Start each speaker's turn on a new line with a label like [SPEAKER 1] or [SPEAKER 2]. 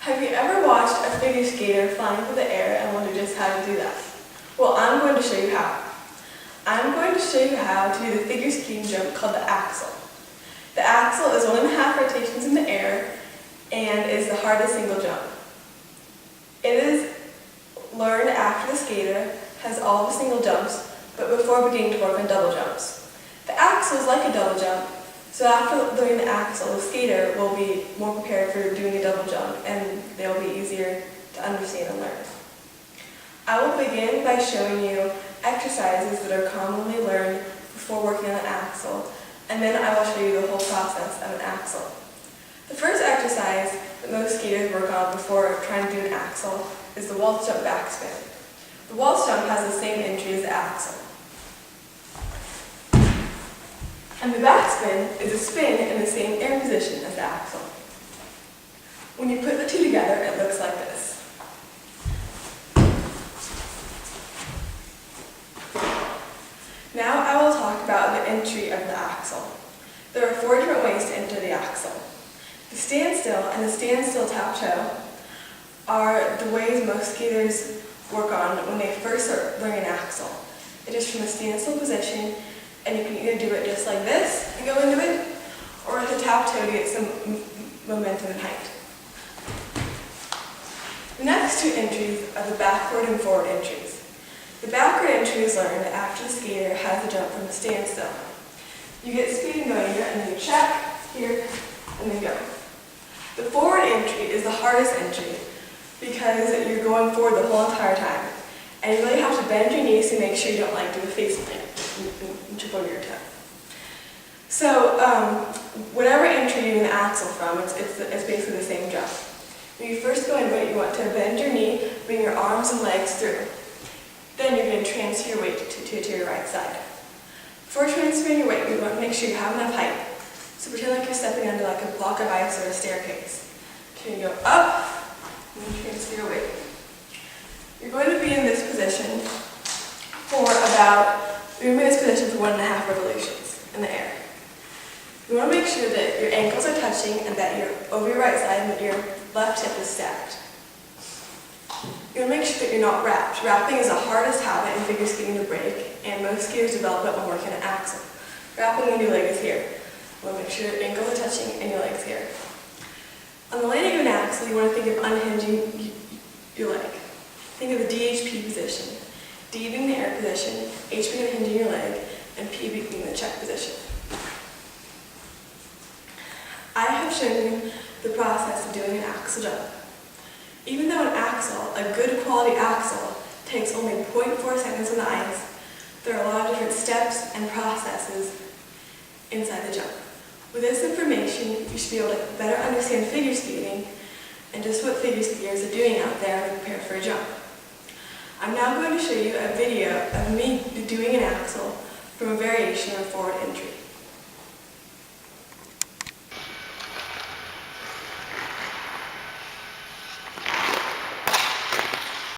[SPEAKER 1] Have you ever watched a figure skater flying through the air and wondered just how to do that? Well, I'm going to show you how. I'm going to show you how to do the figure skating jump called the Axel. The Axel is 1.5 rotations in the air and is the hardest single jump. It is learned after the skater has all the single jumps, but before beginning to work on double jumps. The Axel is like a double jump, so after learning the Axel, the skater will be more prepared for doing a double jump and they'll be easier to understand and learn. I will begin by showing you exercises that are commonly learned before working on an Axel, and then I will show you the whole process of an Axel. The first exercise that most skaters work on before trying to do an Axel is the waltz jump backspin. The waltz jump has the same entry as the Axel. And the backspin is a spin in the same air position as the Axel. When you put the two together, it looks like this. Now I will talk about the entry of the Axel. There are 4 different ways to enter the Axel. The standstill and the standstill tap toe are the ways most skaters work on when they first start learning an Axel. It is from a standstill position, and you can either do it just like this and go into it, or with a tap toe to get some momentum and height. The next 2 entries are the backward and forward entries. The backward entry is learned after the skater has the jump from the standstill. You get speed going here, and then you check, here, and then go. The forward entry is the hardest entry because you're going forward the whole entire time. And you really have to bend your knees to make sure you don't do a face plant and trip over your toe. So whatever entry you're in the Axel from, it's basically the same jump. When you first go into it, you want to bend your knee, bring your arms and legs through. Then you're going to transfer your weight to your right side. Before transferring your weight, you want to make sure you have enough height. So pretend like you're stepping under like a block of ice or a staircase. So you go up, and then transfer your weight. You're going to be in this position for 1.5 revolutions in the air. You want to make sure that your ankles are touching and that you're over your right side and that your left hip is stacked. You want to make sure that you're not wrapped. Wrapping is the hardest habit in figure skating to break, and most skaters develop it when working an Axel. Wrapping when your leg is here. You want to make sure your ankles are touching and your legs here. On the landing of an Axel, you want to think of unhinging your leg. Think of the DHP position. D being the air position, H being unhinging your leg, and P being the check position. I have shown you the process of doing an Axel jump. Even though an Axel, a good quality Axel, takes only 0.4 seconds on the ice, there are a lot of different steps and processes inside the jump. With this information, you should be able to better understand figure skating and just what figure skaters are doing out there to prepare for a jump. I'm now going to show you a video of me doing an Axel from a variation of forward entry.